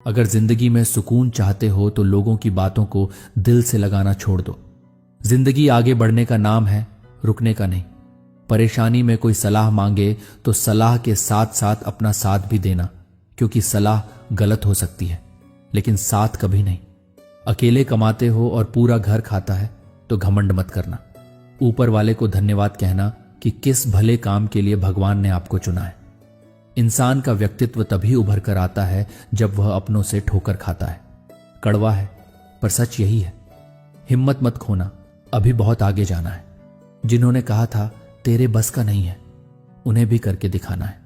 अगर जिंदगी में सुकून चाहते हो तो लोगों की बातों को दिल से लगाना छोड़ दो। जिंदगी आगे बढ़ने का नाम है, रुकने का नहीं। परेशानी में कोई सलाह मांगे तो सलाह के साथ साथ अपना साथ भी देना, क्योंकि सलाह गलत हो सकती है लेकिन साथ कभी नहीं। अकेले कमाते हो और पूरा घर खाता है तो घमंड मत करना। ऊपर वाले को धन्यवाद कहना कि किस भले काम के लिए भगवान ने आपको चुना है। इंसान का व्यक्तित्व तभी उभर कर आता है जब वह अपनों से ठोकर खाता है। कड़वा है पर सच यही है। हिम्मत मत खोना, अभी बहुत आगे जाना है। जिन्होंने कहा था तेरे बस का नहीं है, उन्हें भी करके दिखाना है।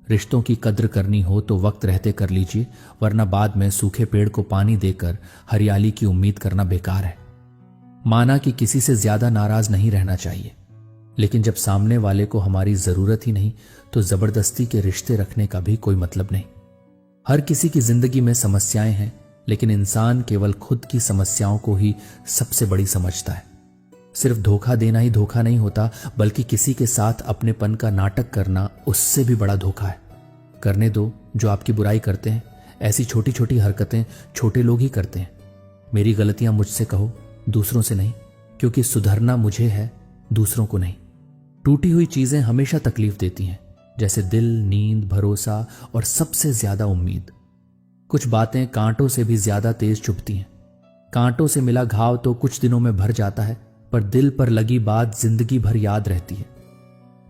रिश्तों की कद्र करनी हो तो वक्त रहते कर लीजिए, वरना बाद में सूखे पेड़ को पानी देकर हरियाली की उम्मीद करना बेकार है। माना कि किसी से ज्यादा नाराज नहीं रहना चाहिए, लेकिन जब सामने वाले को हमारी जरूरत ही नहीं तो जबरदस्ती के रिश्ते रखने का भी कोई मतलब नहीं। हर किसी की जिंदगी में समस्याएं हैं, लेकिन इंसान केवल खुद की समस्याओं को ही सबसे बड़ी समझता है। सिर्फ धोखा देना ही धोखा नहीं होता, बल्कि किसी के साथ अपनेपन का नाटक करना उससे भी बड़ा धोखा है। करने दो जो आपकी बुराई करते हैं। ऐसी छोटी छोटी हरकतें छोटे लोग ही करते हैं। मेरी गलतियां मुझसे कहो, दूसरों से नहीं, क्योंकि सुधरना मुझे है, दूसरों को नहीं। टूटी हुई चीजें हमेशा तकलीफ देती हैं, जैसे दिल, नींद, भरोसा और सबसे ज्यादा उम्मीद। कुछ बातें कांटों से भी ज्यादा तेज चुभती हैं। कांटों से मिला घाव तो कुछ दिनों में भर जाता है, पर दिल पर लगी बात जिंदगी भर याद रहती है।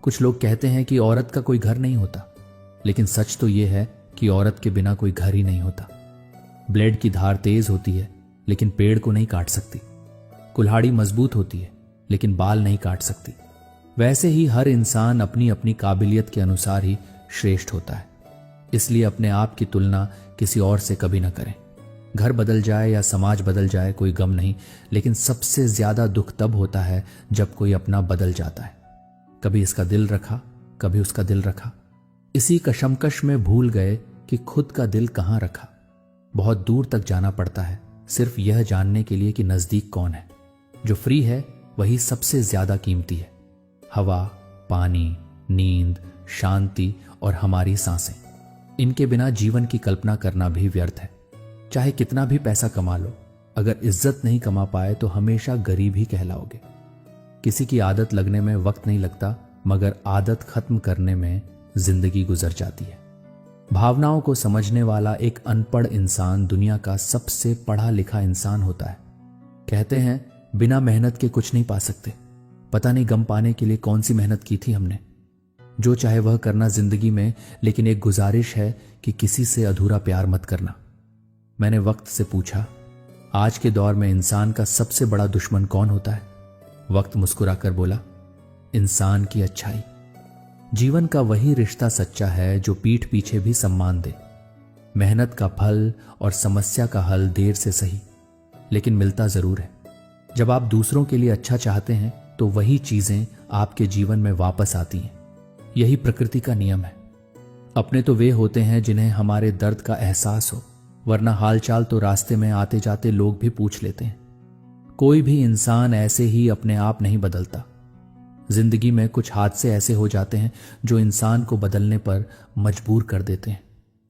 कुछ लोग कहते हैं कि औरत का कोई घर नहीं होता, लेकिन सच तो यह है कि औरत के बिना कोई घर ही नहीं होता। ब्लेड की धार तेज होती है, लेकिन पेड़ को नहीं काट सकती। कुल्हाड़ी मजबूत होती है, लेकिन बाल नहीं काट सकती। वैसे ही हर इंसान अपनी अपनी काबिलियत के अनुसार ही श्रेष्ठ होता है। इसलिए अपने आप की तुलना किसी और से कभी ना करें। घर बदल जाए या समाज बदल जाए कोई गम नहीं, लेकिन सबसे ज्यादा दुख तब होता है जब कोई अपना बदल जाता है। कभी इसका दिल रखा, कभी उसका दिल रखा। इसी कशमकश में भूल गए कि खुद का दिल कहां रखा। बहुत दूर तक जाना पड़ता है सिर्फ यह जानने के लिए कि नजदीक कौन है। जो फ्री है वही सबसे ज्यादा कीमती है। हवा, पानी, नींद, शांति और हमारी सांसें, इनके बिना जीवन की कल्पना करना भी व्यर्थ है। चाहे कितना भी पैसा कमा लो, अगर इज्जत नहीं कमा पाए तो हमेशा गरीब ही कहलाओगे। किसी की आदत लगने में वक्त नहीं लगता, मगर आदत खत्म करने में जिंदगी गुजर जाती है। भावनाओं को समझने वाला एक अनपढ़ इंसान दुनिया का सबसे पढ़ा लिखा इंसान होता है। कहते हैं बिना मेहनत के कुछ नहीं पा सकते। पता नहीं गम पाने के लिए कौन सी मेहनत की थी हमने। जो चाहे वह करना जिंदगी में, लेकिन एक गुजारिश है कि किसी से अधूरा प्यार मत करना। मैंने वक्त से पूछा, आज के दौर में इंसान का सबसे बड़ा दुश्मन कौन होता है? वक्त मुस्कुराकर बोला, इंसान की अच्छाई। जीवन का वही रिश्ता सच्चा है जो पीठ पीछे भी सम्मान दे। मेहनत का फल और समस्या का हल देर से सही, लेकिन मिलता जरूर है। जब आप दूसरों के लिए अच्छा चाहते हैं तो वही चीजें आपके जीवन में वापस आती हैं। यही प्रकृति का नियम है। अपने तो वे होते हैं जिन्हें हमारे दर्द का एहसास हो, वरना हालचाल तो रास्ते में आते जाते लोग भी पूछ लेते हैं। कोई भी इंसान ऐसे ही अपने आप नहीं बदलता। जिंदगी में कुछ हादसे ऐसे हो जाते हैं जो इंसान को बदलने पर मजबूर कर देते हैं।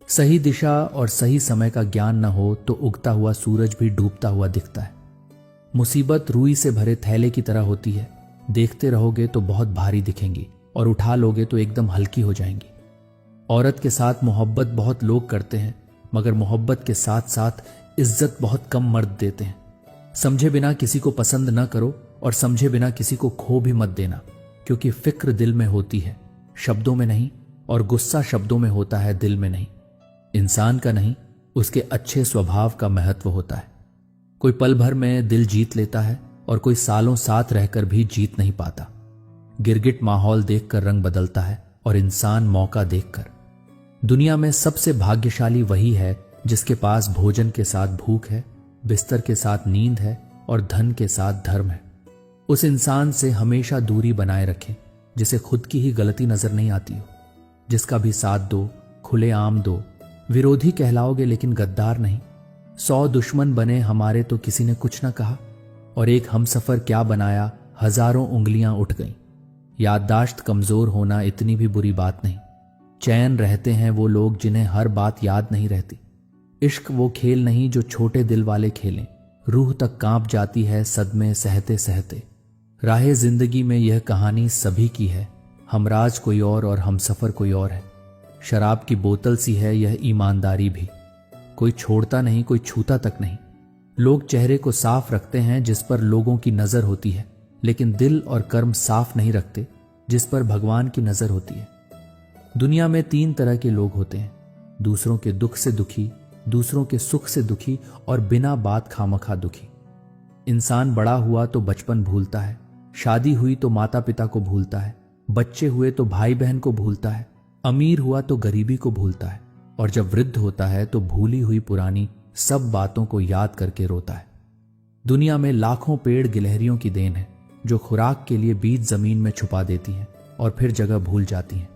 सही दिशा और सही समय का ज्ञान न हो तो उगता हुआ सूरज भी डूबता हुआ दिखता है। मुसीबत रुई से भरे थैले की तरह होती है। देखते रहोगे तो बहुत भारी दिखेंगी और उठा लोगे तो एकदम हल्की हो जाएंगी। औरत के साथ मोहब्बत बहुत लोग करते हैं, मगर मोहब्बत के साथ साथ इज्जत बहुत कम मर्द देते हैं। समझे बिना किसी को पसंद न करो और समझे बिना किसी को खो भी मत देना, क्योंकि फिक्र दिल में होती है, शब्दों में नहीं, और गुस्सा शब्दों में होता है, दिल में नहीं। इंसान का नहीं, उसके अच्छे स्वभाव का महत्व होता है। कोई पल भर में दिल जीत लेता है और कोई सालों साथ रहकर भी जीत नहीं पाता। गिरगिट माहौल देखकर रंग बदलता है और इंसान मौका देखकर। दुनिया में सबसे भाग्यशाली वही है जिसके पास भोजन के साथ भूख है, बिस्तर के साथ नींद है और धन के साथ धर्म है। उस इंसान से हमेशा दूरी बनाए रखें जिसे खुद की ही गलती नजर नहीं आती हो। जिसका भी साथ दो, खुलेआम दो। विरोधी कहलाओगे लेकिन गद्दार नहीं। 100 दुश्मन बने हमारे तो किसी ने कुछ न कहा, और एक हमसफर क्या बनाया, हजारों उंगलियां उठ गईं। याददाश्त कमजोर होना इतनी भी बुरी बात नहीं। चैन रहते हैं वो लोग जिन्हें हर बात याद नहीं रहती। इश्क वो खेल नहीं जो छोटे दिल वाले खेलें, रूह तक कांप जाती है सदमे सहते सहते। राहे जिंदगी में यह कहानी सभी की है, हमराज कोई और हमसफर कोई और है। शराब की बोतल सी है यह ईमानदारी भी, कोई छोड़ता नहीं कोई छूता तक नहीं। लोग चेहरे को साफ रखते हैं जिस पर लोगों की नजर होती है, लेकिन दिल और कर्म साफ नहीं रखते जिस पर भगवान की नजर होती है। दुनिया में 3 तरह के लोग होते हैं, दूसरों के दुख से दुखी, दूसरों के सुख से दुखी और बिना बात खामखा दुखी। इंसान बड़ा हुआ तो बचपन भूलता है, शादी हुई तो माता पिता को भूलता है, बच्चे हुए तो भाई बहन को भूलता है, अमीर हुआ तो गरीबी को भूलता है, और जब वृद्ध होता है तो भूली हुई पुरानी सब बातों को याद करके रोता है। दुनिया में लाखों पेड़ गिलहरियों की देन है जो खुराक के लिए बीज जमीन में छुपा देती हैं और फिर जगह भूल जाती हैं।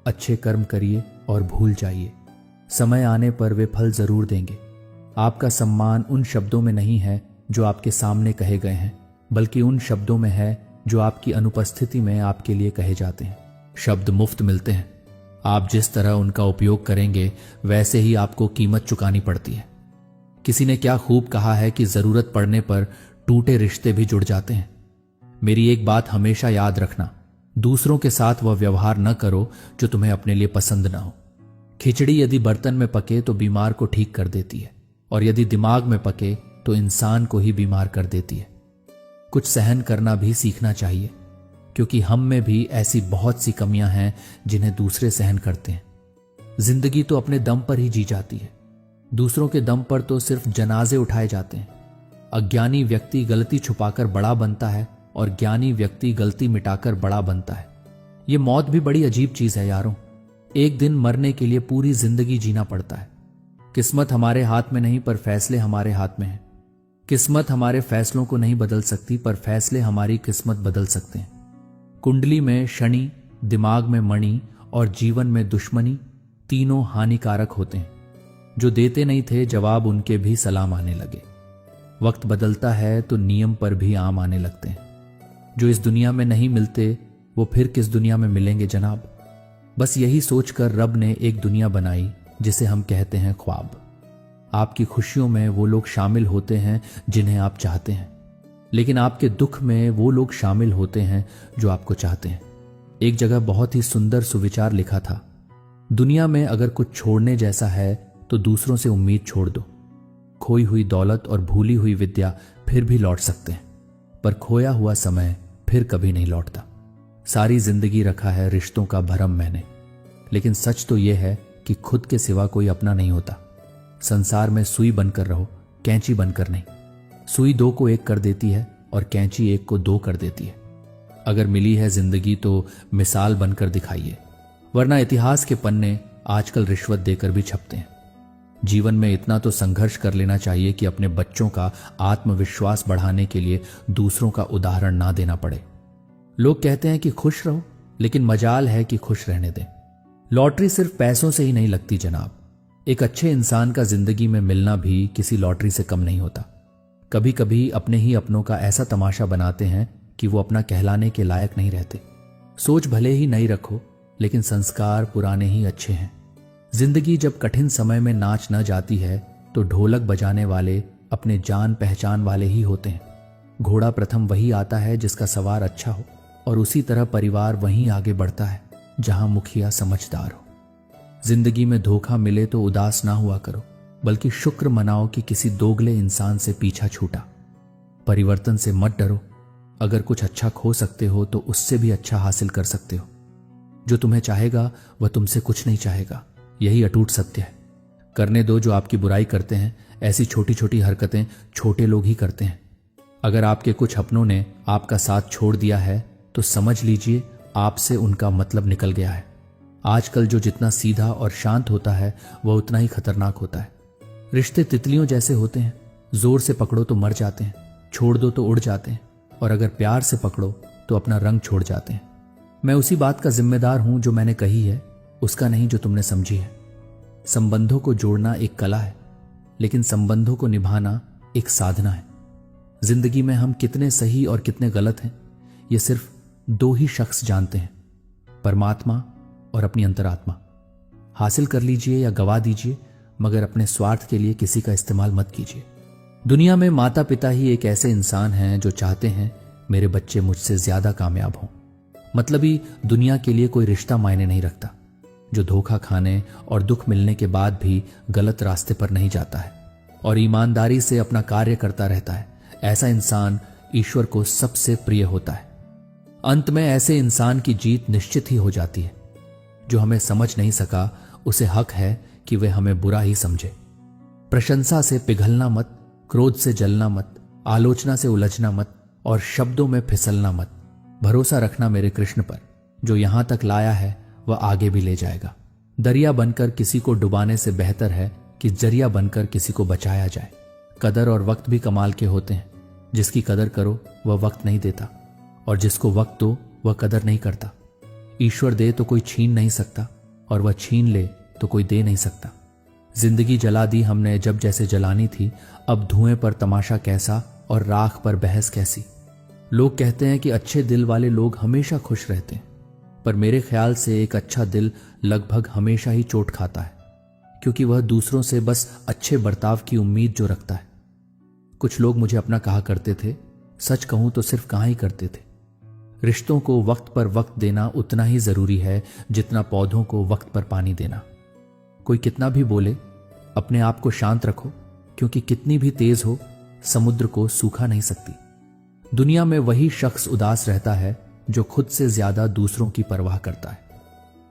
अच्छे कर्म करिए और भूल जाइए, समय आने पर वे फल जरूर देंगे। आपका सम्मान उन शब्दों में नहीं है जो आपके सामने कहे गए हैं, बल्कि उन शब्दों में है जो आपकी अनुपस्थिति में आपके लिए कहे जाते हैं। शब्द मुफ्त मिलते हैं, आप जिस तरह उनका उपयोग करेंगे वैसे ही आपको कीमत चुकानी पड़ती है। किसी ने क्या खूब कहा है कि जरूरत पड़ने पर टूटे रिश्ते भी जुड़ जाते हैं। मेरी एक बात हमेशा याद रखना, दूसरों के साथ वह व्यवहार न करो जो तुम्हें अपने लिए पसंद ना हो। खिचड़ी यदि बर्तन में पके तो बीमार को ठीक कर देती है, और यदि दिमाग में पके तो इंसान को ही बीमार कर देती है। कुछ सहन करना भी सीखना चाहिए, क्योंकि हम में भी ऐसी बहुत सी कमियां हैं जिन्हें दूसरे सहन करते हैं। जिंदगी तो अपने दम पर ही जी जाती है, दूसरों के दम पर तो सिर्फ जनाजे उठाए जाते हैं। अज्ञानी व्यक्ति गलती छुपाकर बड़ा बनता है और ज्ञानी व्यक्ति गलती मिटाकर बड़ा बनता है। ये मौत भी बड़ी अजीब चीज है यारों, एक दिन मरने के लिए पूरी जिंदगी जीना पड़ता है। किस्मत हमारे हाथ में नहीं पर फैसले हमारे हाथ में हैं। किस्मत हमारे फैसलों को नहीं बदल सकती पर फैसले हमारी किस्मत बदल सकते हैं। कुंडली में शनि, दिमाग में मणि और जीवन में दुश्मनी तीनों हानिकारक होते हैं। जो देते नहीं थे जवाब उनके भी सलाम आने लगे। वक्त बदलता है तो नियम पर भी आम आने लगते हैं। जो इस दुनिया में नहीं मिलते वो फिर किस दुनिया में मिलेंगे जनाब। बस यही सोचकर रब ने एक दुनिया बनाई जिसे हम कहते हैं ख्वाब। आपकी खुशियों में वो लोग शामिल होते हैं जिन्हें आप चाहते हैं, लेकिन आपके दुख में वो लोग शामिल होते हैं जो आपको चाहते हैं। एक जगह बहुत ही सुंदर सुविचार लिखा था, दुनिया में अगर कुछ छोड़ने जैसा है तो दूसरों से उम्मीद छोड़ दो। खोई हुई दौलत और भूली हुई विद्या फिर भी लौट सकते हैं, पर खोया हुआ समय फिर कभी नहीं लौटता। सारी जिंदगी रखा है रिश्तों का भरम मैंने, लेकिन सच तो यह है कि खुद के सिवा कोई अपना नहीं होता। संसार में सुई बनकर रहो, कैंची बनकर नहीं। सुई 2 को 1 कर देती है और कैंची 1 को 2 कर देती है। अगर मिली है जिंदगी तो मिसाल बनकर दिखाइए, वरना इतिहास के पन्ने आजकल रिश्वत देकर भी छपते हैं। जीवन में इतना तो संघर्ष कर लेना चाहिए कि अपने बच्चों का आत्मविश्वास बढ़ाने के लिए दूसरों का उदाहरण ना देना पड़े। लोग कहते हैं कि खुश रहो, लेकिन मजाल है कि खुश रहने दें। लॉटरी सिर्फ पैसों से ही नहीं लगती जनाब। एक अच्छे इंसान का जिंदगी में मिलना भी किसी लॉटरी से कम नहीं होता। कभी कभी अपने ही अपनों का ऐसा तमाशा बनाते हैं कि वो अपना कहलाने के लायक नहीं रहते। सोच भले ही नई रखो, लेकिन संस्कार पुराने ही अच्छे हैं। जिंदगी जब कठिन समय में नाच न जाती है तो ढोलक बजाने वाले अपने जान पहचान वाले ही होते हैं। घोड़ा प्रथम वही आता है जिसका सवार अच्छा हो, और उसी तरह परिवार वहीं आगे बढ़ता है जहां मुखिया समझदार हो। जिंदगी में धोखा मिले तो उदास ना हुआ करो, बल्कि शुक्र मनाओ कि किसी दोगले इंसान से पीछा छूटा। परिवर्तन से मत डरो, अगर कुछ अच्छा खो सकते हो तो उससे भी अच्छा हासिल कर सकते हो। जो तुम्हें चाहेगा वह तुमसे कुछ नहीं चाहेगा, यही अटूट सत्य है। करने दो जो आपकी बुराई करते हैं। ऐसी छोटी छोटी हरकतें छोटे लोग ही करते हैं। अगर आपके कुछ अपनों ने आपका साथ छोड़ दिया है तो समझ लीजिए आपसे उनका मतलब निकल गया है। आजकल जो जितना सीधा और शांत होता है वह उतना ही खतरनाक होता है। रिश्ते तितलियों जैसे होते हैं, जोर से पकड़ो तो मर जाते हैं, छोड़ दो तो उड़ जाते हैं, और अगर प्यार से पकड़ो तो अपना रंग छोड़ जाते हैं। मैं उसी बात का जिम्मेदार हूं जो मैंने कही है, उसका नहीं जो तुमने समझी है। संबंधों को जोड़ना एक कला है, लेकिन संबंधों को निभाना एक साधना है। जिंदगी में हम कितने सही और कितने गलत हैं ये सिर्फ 2 ही शख्स जानते हैं, परमात्मा और अपनी अंतरात्मा। हासिल कर लीजिए या गवा दीजिए, मगर अपने स्वार्थ के लिए किसी का इस्तेमाल मत कीजिए। दुनिया में माता पिता ही एक ऐसे इंसान हैं जो चाहते हैं मेरे बच्चे मुझसे ज्यादा कामयाब हों। मतलबी दुनिया के लिए कोई रिश्ता मायने नहीं रखता, जो धोखा खाने और दुख मिलने के बाद भी गलत रास्ते पर नहीं जाता है और ईमानदारी से अपना कार्य करता रहता है। ऐसा इंसान ईश्वर को सबसे प्रिय होता है। अंत में ऐसे इंसान की जीत निश्चित ही हो जाती है। जो हमें समझ नहीं सका उसे हक है कि वह हमें बुरा ही समझे। प्रशंसा से पिघलना मत, क्रोध से जलना मत, आलोचना से उलझना मत और शब्दों में फिसलना मत। भरोसा रखना मेरे कृष्ण पर, जो यहां तक लाया है वह आगे भी ले जाएगा। दरिया बनकर किसी को डुबाने से बेहतर है कि जरिया बनकर किसी को बचाया जाए। कदर और वक्त भी कमाल के होते हैं। जिसकी कदर करो वह वक्त नहीं देता और जिसको वक्त दो वह कदर नहीं करता। ईश्वर दे तो कोई छीन नहीं सकता और वह छीन ले तो कोई दे नहीं सकता। जिंदगी जला दी हमने जब जैसे जलानी थी, अब धुएं पर तमाशा कैसा और राख पर बहस कैसी। लोग कहते हैं कि अच्छे दिल वाले लोग हमेशा खुश रहते हैं, पर मेरे ख्याल से एक अच्छा दिल लगभग हमेशा ही चोट खाता है, क्योंकि वह दूसरों से बस अच्छे बर्ताव की उम्मीद जो रखता है। कुछ लोग मुझे अपना कहा करते थे, सच कहूं तो सिर्फ कहा ही करते थे। रिश्तों को वक्त पर वक्त देना उतना ही जरूरी है जितना पौधों को वक्त पर पानी देना। कोई कितना भी बोले, अपने आप को शांत रखो, क्योंकि कितनी भी तेज हो समुद्र को सूखा नहीं सकती। दुनिया में वही शख्स उदास रहता है जो खुद से ज्यादा दूसरों की परवाह करता है।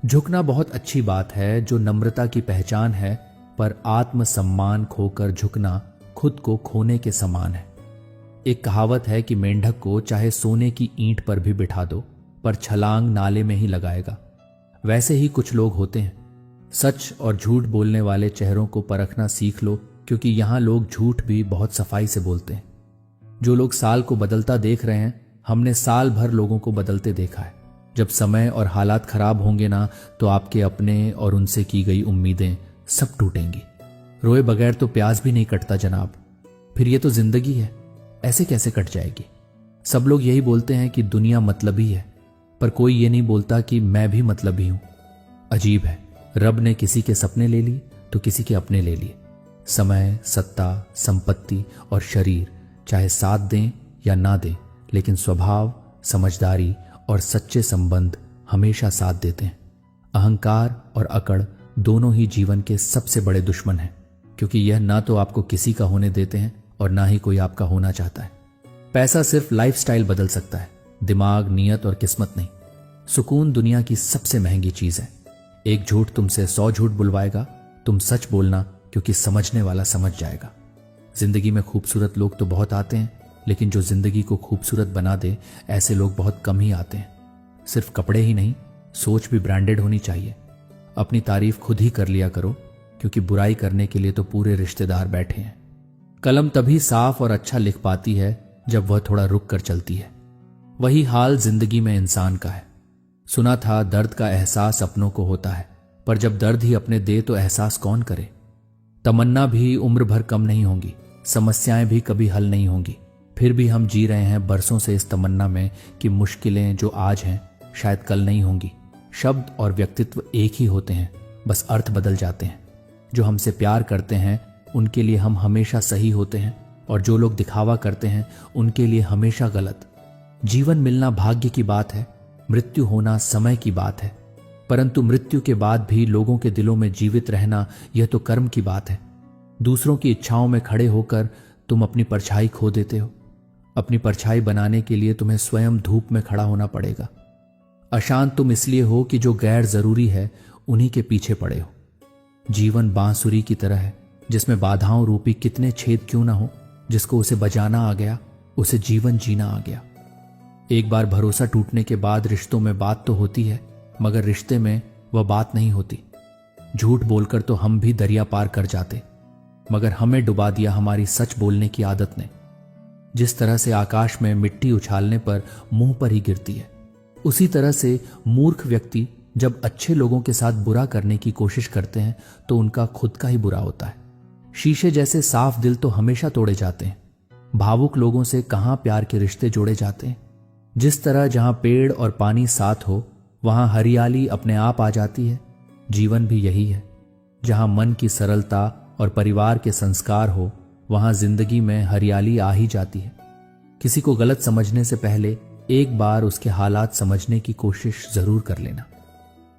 झुकना बहुत अच्छी बात है, जो नम्रता की पहचान है, पर आत्मसम्मान खोकर झुकना खुद को खोने के समान है। एक कहावत है कि मेंढक को चाहे सोने की ईंट पर भी बिठा दो, पर छलांग नाले में ही लगाएगा। वैसे ही कुछ लोग होते हैं। सच और झूठ बोलने वाले चेहरों को परखना सीख लो, क्योंकि यहां लोग झूठ भी बहुत सफाई से बोलते हैं। जो लोग साल को बदलता देख रहे हैं, हमने साल भर लोगों को बदलते देखा है। जब समय और हालात खराब होंगे ना, तो आपके अपने और उनसे की गई उम्मीदें सब टूटेंगी। रोए बगैर तो प्याज भी नहीं कटता जनाब। फिर ये तो जिंदगी है, ऐसे कैसे कट जाएगी। सब लोग यही बोलते हैं कि दुनिया मतलबी है, पर कोई ये नहीं बोलता कि मैं भी मतलबी हूं। अजीब है, रब ने किसी के सपने ले लिए तो किसी के अपने ले लिए। समय, सत्ता, संपत्ति और शरीर चाहे साथ दें या ना दें, लेकिन स्वभाव, समझदारी और सच्चे संबंध हमेशा साथ देते हैं। अहंकार और अकड़ दोनों ही जीवन के सबसे बड़े दुश्मन हैं, क्योंकि यह ना तो आपको किसी का होने देते हैं और ना ही कोई आपका होना चाहता है। पैसा सिर्फ लाइफस्टाइल बदल सकता है, दिमाग, नियत और किस्मत नहीं। सुकून दुनिया की सबसे महंगी चीज है। एक झूठ तुमसे 100 झूठ बुलवाएगा, तुम सच बोलना, क्योंकि समझने वाला समझ जाएगा। जिंदगी में खूबसूरत लोग तो बहुत आते हैं, लेकिन जो जिंदगी को खूबसूरत बना दे, ऐसे लोग बहुत कम ही आते हैं। सिर्फ कपड़े ही नहीं, सोच भी ब्रांडेड होनी चाहिए। अपनी तारीफ खुद ही कर लिया करो, क्योंकि बुराई करने के लिए तो पूरे रिश्तेदार बैठे हैं। कलम तभी साफ और अच्छा लिख पाती है जब वह थोड़ा रुक कर चलती है। वही हाल जिंदगी में इंसान का है। सुना था दर्द का एहसास अपनों को होता है, पर जब दर्द ही अपने दे तो एहसास कौन करे। तमन्ना भी उम्र भर कम नहीं होंगी, समस्याएं भी कभी हल नहीं होंगी, फिर भी हम जी रहे हैं बरसों से इस तमन्ना में कि मुश्किलें जो आज हैं शायद कल नहीं होंगी। शब्द और व्यक्तित्व एक ही होते हैं, बस अर्थ बदल जाते हैं। जो हमसे प्यार करते हैं उनके लिए हम हमेशा सही होते हैं, और जो लोग दिखावा करते हैं उनके लिए हमेशा गलत। जीवन मिलना भाग्य की बात है, मृत्यु होना समय की बात है, परंतु मृत्यु के बाद भी लोगों के दिलों में जीवित रहना यह तो कर्म की बात है। दूसरों की इच्छाओं में खड़े होकर तुम अपनी परछाई खो देते हो। अपनी परछाई बनाने के लिए तुम्हें स्वयं धूप में खड़ा होना पड़ेगा। अशांत तुम इसलिए हो कि जो गैर जरूरी है उन्हीं के पीछे पड़े हो। जीवन बांसुरी की तरह है, जिसमें बाधाओं रूपी कितने छेद क्यों ना हो, जिसको उसे बजाना आ गया, उसे जीवन जीना आ गया। एक बार भरोसा टूटने के बाद रिश्तों में बात तो होती है, मगर रिश्ते में वह बात नहीं होती। झूठ बोलकर तो हम भी दरिया पार कर जाते, मगर हमें डुबा दिया हमारी सच बोलने की आदत ने। जिस तरह से आकाश में मिट्टी उछालने पर मुंह पर ही गिरती है, उसी तरह से मूर्ख व्यक्ति जब अच्छे लोगों के साथ बुरा करने की कोशिश करते हैं तो उनका खुद का ही बुरा होता है। शीशे जैसे साफ दिल तो हमेशा तोड़े जाते हैं। भावुक लोगों से कहां प्यार के रिश्ते जोड़े जाते हैं। जिस तरह जहां पेड़ और पानी साथ हो, वहां हरियाली अपने आप आ जाती है। जीवन भी यही है। जहां मन की सरलता और परिवार के संस्कार हो, वहां जिंदगी में हरियाली आ ही जाती है। किसी को गलत समझने से पहले एक बार उसके हालात समझने की कोशिश जरूर कर लेना।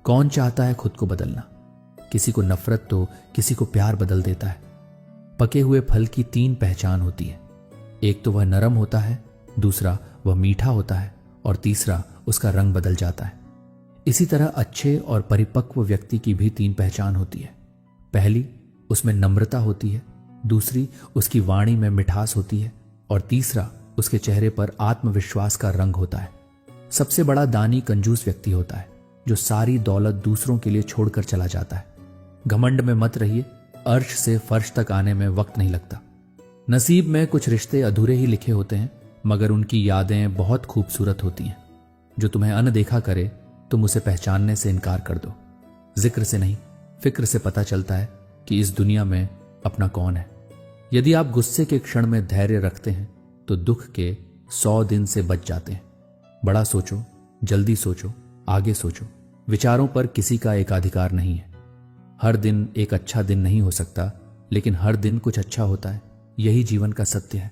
कौन चाहता है खुद को बदलना? किसी को नफरत तो किसी को प्यार बदल देता है। पके हुए फल की 3 पहचान होती है। एक तो वह नरम होता है, दूसरा वह मीठा होता है और तीसरा उसका रंग बदल जाता है। इसी तरह अच्छे और परिपक्व व्यक्ति की भी 3 पहचान होती है। पहली, उसमें नम्रता होती है, दूसरी उसकी वाणी में मिठास होती है और तीसरा उसके चेहरे पर आत्मविश्वास का रंग होता है। सबसे बड़ा दानी कंजूस व्यक्ति होता है, जो सारी दौलत दूसरों के लिए छोड़कर चला जाता है। घमंड में मत रहिए, अर्श से फर्श तक आने में वक्त नहीं लगता। नसीब में कुछ रिश्ते अधूरे ही लिखे होते हैं, मगर उनकी यादें बहुत खूबसूरत होती हैं। जो तुम्हें अनदेखा करे, तुम उसे पहचानने से इनकार कर दो। जिक्र से नहीं, फिक्र से पता चलता है कि इस दुनिया में अपना कौन है। यदि आप गुस्से के क्षण में धैर्य रखते हैं तो दुख के 100 दिन से बच जाते हैं। बड़ा सोचो, जल्दी सोचो, आगे सोचो। विचारों पर किसी का एकाधिकार नहीं है। हर दिन एक अच्छा दिन नहीं हो सकता, लेकिन हर दिन कुछ अच्छा होता है। यही जीवन का सत्य है।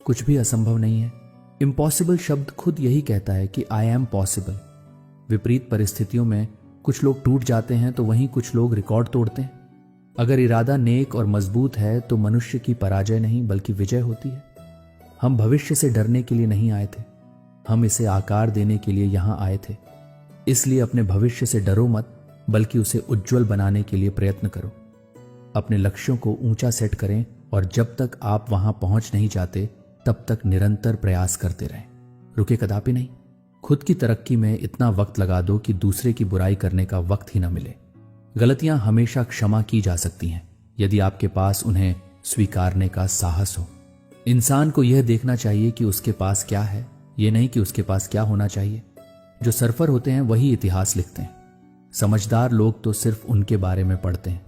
कुछ भी असंभव नहीं है। इम्पॉसिबल शब्द खुद यही कहता है कि आई एम पॉसिबल। विपरीत परिस्थितियों में कुछ लोग टूट जाते हैं तो वहीं कुछ लोग रिकॉर्ड तोड़ते हैं। अगर इरादा नेक और मजबूत है तो मनुष्य की पराजय नहीं बल्कि विजय होती है। हम भविष्य से डरने के लिए नहीं आए थे, हम इसे आकार देने के लिए यहां आए थे। इसलिए अपने भविष्य से डरो मत, बल्कि उसे उज्जवल बनाने के लिए प्रयत्न करो। अपने लक्ष्यों को ऊंचा सेट करें और जब तक आप वहां पहुंच नहीं जाते तब तक निरंतर प्रयास करते रहें। रुके कदापि नहीं। खुद की तरक्की में इतना वक्त लगा दो कि दूसरे की बुराई करने का वक्त ही ना मिले। गलतियां हमेशा क्षमा की जा सकती हैं, यदि आपके पास उन्हें स्वीकारने का साहस हो। इंसान को यह देखना चाहिए कि उसके पास क्या है, यह नहीं कि उसके पास क्या होना चाहिए। जो सरफर होते हैं वही इतिहास लिखते हैं। समझदार लोग तो सिर्फ उनके बारे में पढ़ते हैं।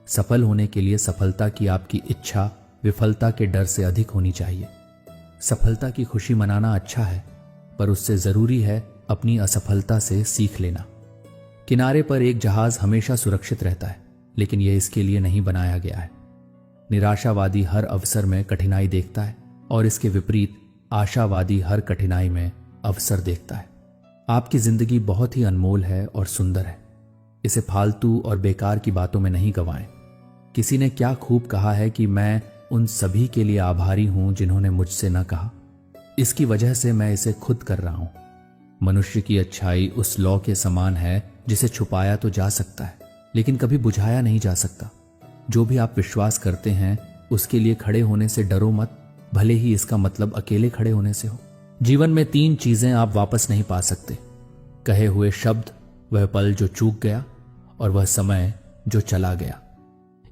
सफल होने के लिए सफलता की आपकी इच्छा विफलता के डर से अधिक होनी चाहिए। सफलता की खुशी मनाना अच्छा है, पर उससे जरूरी है अपनी असफलता से सीख लेना। किनारे पर एक जहाज हमेशा सुरक्षित रहता है, लेकिन यह इसके लिए नहीं बनाया गया है। निराशावादी हर अवसर में कठिनाई देखता है और इसके विपरीत आशावादी हर कठिनाई में अवसर देखता है। आपकी जिंदगी बहुत ही अनमोल है और सुंदर है। इसे फालतू और बेकार की बातों में नहीं गंवाएं। किसी ने क्या खूब कहा है कि मैं उन सभी के लिए आभारी हूं जिन्होंने मुझसे न कहा। इसकी वजह से मैं इसे खुद कर रहा हूं। मनुष्य की अच्छाई उस लौ के समान है जिसे छुपाया तो जा सकता है, लेकिन कभी बुझाया नहीं जा सकता। जो भी आप विश्वास करते हैं उसके लिए खड़े होने से डरो मत, भले ही इसका मतलब अकेले खड़े होने से हो। जीवन में 3 चीजें आप वापस नहीं पा सकते: कहे हुए शब्द, वह पल जो चूक गया, और वह समय जो चला गया।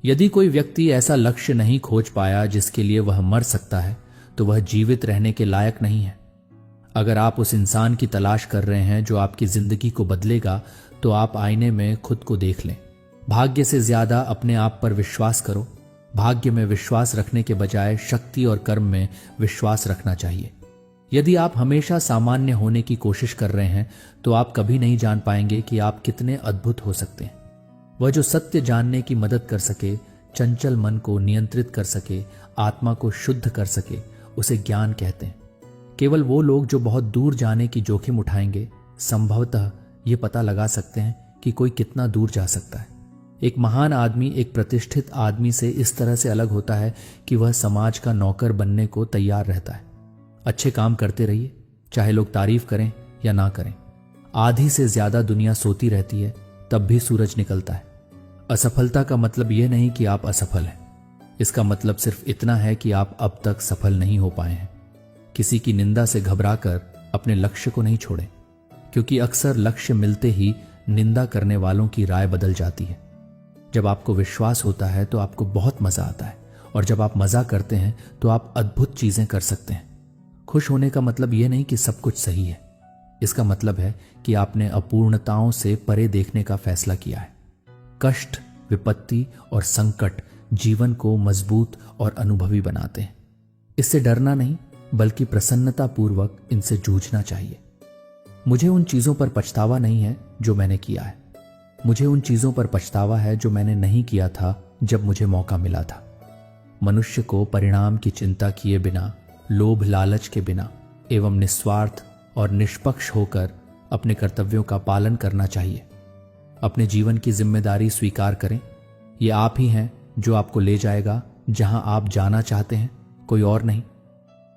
यदि कोई व्यक्ति ऐसा लक्ष्य नहीं खोज पाया जिसके लिए वह मर सकता है, तो वह जीवित रहने के लायक नहीं है। अगर आप उस इंसान की तलाश कर रहे हैं जो आपकी जिंदगी को बदलेगा, तो आप आईने में खुद को देख लें। भाग्य से ज्यादा अपने आप पर विश्वास करो। भाग्य में विश्वास रखने के बजाय शक्ति और कर्म में विश्वास रखना चाहिए। यदि आप हमेशा सामान्य होने की कोशिश कर रहे हैं, तो आप कभी नहीं जान पाएंगे कि आप कितने अद्भुत हो सकते हैं। वह जो सत्य जानने की मदद कर सके, चंचल मन को नियंत्रित कर सके, आत्मा को शुद्ध कर सके, उसे ज्ञान कहते हैं। केवल वो लोग जो बहुत दूर जाने की जोखिम उठाएंगे, संभवतः ये पता लगा सकते हैं कि कोई कितना दूर जा सकता है। एक महान आदमी एक प्रतिष्ठित आदमी से इस तरह से अलग होता है कि वह समाज का नौकर बनने को तैयार रहता है। अच्छे काम करते रहिए, चाहे लोग तारीफ करें या ना करें। आधी से ज्यादा दुनिया सोती रहती है, तब भी सूरज निकलता है। असफलता का मतलब यह नहीं कि आप असफल हैं। इसका मतलब सिर्फ इतना है कि आप अब तक सफल नहीं हो पाए हैं। किसी की निंदा से घबराकर अपने लक्ष्य को नहीं छोड़ें, क्योंकि अक्सर लक्ष्य मिलते ही निंदा करने वालों की राय बदल जाती है। जब आपको विश्वास होता है तो आपको बहुत मजा आता है, और जब आप मजा करते हैं तो आप अद्भुत चीजें कर सकते हैं। खुश होने का मतलब यह नहीं कि सब कुछ सही है। इसका मतलब है कि आपने अपूर्णताओं से परे देखने का फैसला किया है। कष्ट, विपत्ति और संकट जीवन को मजबूत और अनुभवी बनाते हैं। इससे डरना नहीं, बल्कि प्रसन्नता पूर्वक इनसे जूझना चाहिए। मुझे उन चीजों पर पछतावा नहीं है जो मैंने किया है। मुझे उन चीजों पर पछतावा है जो मैंने नहीं किया था जब मुझे मौका मिला था। मनुष्य को परिणाम की चिंता किए बिना, लोभ लालच के बिना एवं निस्वार्थ और निष्पक्ष होकर अपने कर्तव्यों का पालन करना चाहिए। अपने जीवन की जिम्मेदारी स्वीकार करें। ये आप ही हैं जो आपको ले जाएगा जहां आप जाना चाहते हैं, कोई और नहीं।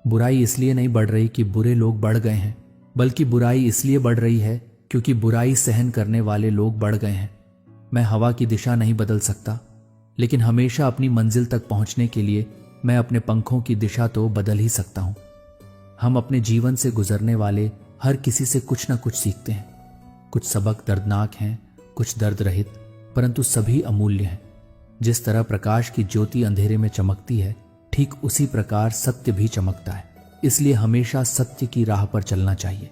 बुराई इसलिए नहीं बढ़ रही कि बुरे लोग बढ़ गए हैं, बल्कि बुराई इसलिए बढ़ रही है क्योंकि बुराई सहन करने वाले लोग बढ़ गए हैं। मैं हवा की दिशा नहीं बदल सकता, लेकिन हमेशा अपनी मंजिल तक पहुंचने के लिए मैं अपने पंखों की दिशा तो बदल ही सकता हूं। हम अपने जीवन से गुजरने वाले हर किसी से कुछ न कुछ सीखते हैं। कुछ सबक दर्दनाक हैं, कुछ दर्द रहित, परंतु सभी अमूल्य हैं। जिस तरह प्रकाश की ज्योति अंधेरे में चमकती है, ठीक उसी प्रकार सत्य भी चमकता है। इसलिए हमेशा सत्य की राह पर चलना चाहिए।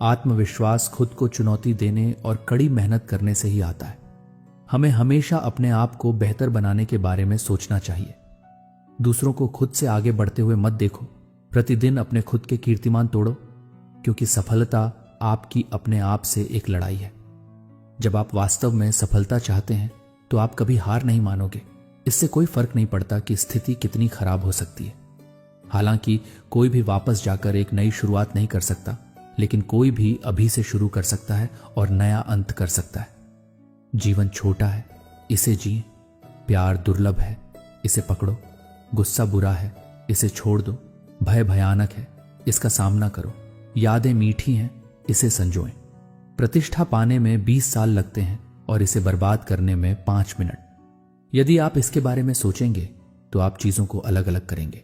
आत्मविश्वास खुद को चुनौती देने और कड़ी मेहनत करने से ही आता है। हमें हमेशा अपने आप को बेहतर बनाने के बारे में सोचना चाहिए। दूसरों को खुद से आगे बढ़ते हुए मत देखो। प्रतिदिन अपने खुद के कीर्तिमान तोड़ो, क्योंकि सफलता आपकी अपने आप से एक लड़ाई है। जब आप वास्तव में सफलता चाहते हैं तो आप कभी हार नहीं मानोगे। इससे कोई फर्क नहीं पड़ता कि स्थिति कितनी खराब हो सकती है। हालांकि कोई भी वापस जाकर एक नई शुरुआत नहीं कर सकता, लेकिन कोई भी अभी से शुरू कर सकता है और नया अंत कर सकता है। जीवन छोटा है, इसे जिए। प्यार दुर्लभ है, इसे पकड़ो। गुस्सा बुरा है, इसे छोड़ दो। भय भयानक है, इसका सामना करो। यादें मीठी हैं, इसे संजोएं। प्रतिष्ठा पाने में 20 साल लगते हैं और इसे बर्बाद करने में 5 मिनट। यदि आप इसके बारे में सोचेंगे तो आप चीजों को अलग अलग करेंगे।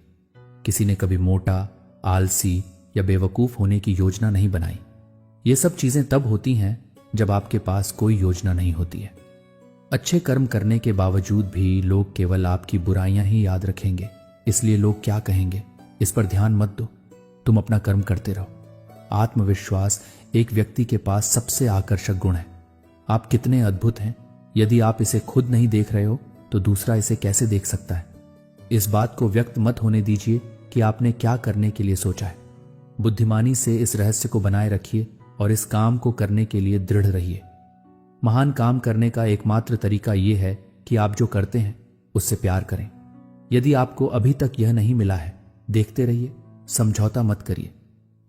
किसी ने कभी मोटा, आलसी या बेवकूफ होने की योजना नहीं बनाई। ये सब चीजें तब होती हैं जब आपके पास कोई योजना नहीं होती है। अच्छे कर्म करने के बावजूद भी लोग केवल आपकी बुराइयां ही याद रखेंगे। इसलिए लोग क्या कहेंगे, इस पर ध्यान मत दो। तुम अपना कर्म करते रहो। आत्मविश्वास एक व्यक्ति के पास सबसे आकर्षक गुण है। आप कितने अद्भुत हैं। यदि आप इसे खुद नहीं देख रहे हो तो दूसरा इसे कैसे देख सकता है। इस बात को व्यक्त मत होने दीजिए कि आपने क्या करने के लिए सोचा है। बुद्धिमानी से इस रहस्य को बनाए रखिए और इस काम को करने के लिए दृढ़ रहिए। महान काम करने का एकमात्र तरीका यह है कि आप जो करते हैं उससे प्यार करें। यदि आपको अभी तक यह नहीं मिला है, देखते रहिए, समझौता मत करिए।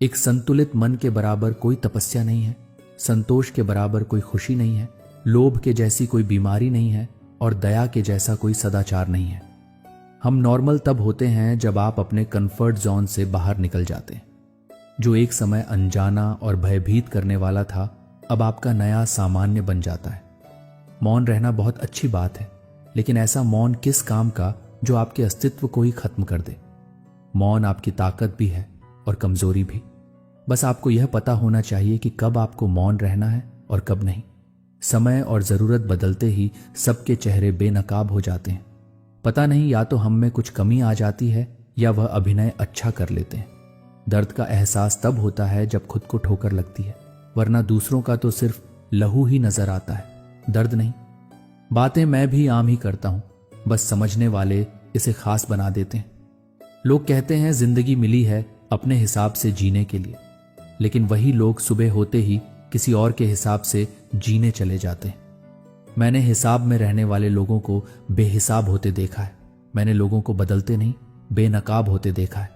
एक संतुलित मन के बराबर कोई तपस्या नहीं है, संतोष के बराबर कोई खुशी नहीं है, लोभ के जैसी कोई बीमारी नहीं है और दया के जैसा कोई सदाचार नहीं है। हम नॉर्मल तब होते हैं जब आप अपने कंफर्ट जोन से बाहर निकल जाते हैं। जो एक समय अनजाना और भयभीत करने वाला था, अब आपका नया सामान्य बन जाता है। मौन रहना बहुत अच्छी बात है, लेकिन ऐसा मौन किस काम का जो आपके अस्तित्व को ही खत्म कर दे। मौन आपकी ताकत भी है और कमजोरी भी। बस आपको यह पता होना चाहिए कि कब आपको मौन रहना है और कब नहीं। समय और जरूरत बदलते ही सबके चेहरे बेनकाब हो जाते हैं। पता नहीं, या तो हम में कुछ कमी आ जाती है या वह अभिनय अच्छा कर लेते हैं। दर्द का एहसास तब होता है जब खुद को ठोकर लगती है, वरना दूसरों का तो सिर्फ लहू ही नजर आता है, दर्द नहीं। बातें मैं भी आम ही करता हूं, बस समझने वाले इसे खास बना देते हैं। लोग कहते हैं जिंदगी मिली है अपने हिसाब से जीने के लिए, लेकिन वही लोग सुबह होते ही किसी और के हिसाब से जीने चले जाते हैं। मैंने हिसाब में रहने वाले लोगों को बेहिसाब होते देखा है। मैंने लोगों को बदलते नहीं, बेनकाब होते देखा है।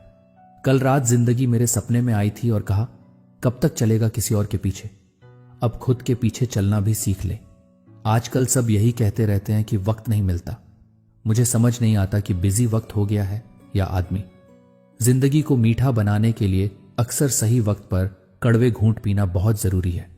कल रात जिंदगी मेरे सपने में आई थी और कहा, कब तक चलेगा किसी और के पीछे। अब खुद के पीछे चलना भी सीख ले। आजकल सब यही कहते रहते हैं कि वक्त नहीं मिलता। मुझे समझ नहीं आता कि बिजी वक्त हो गया है या आदमी। जिंदगी को मीठा बनाने के लिए अक्सर सही वक्त पर कड़वे घूंट पीना बहुत जरूरी है।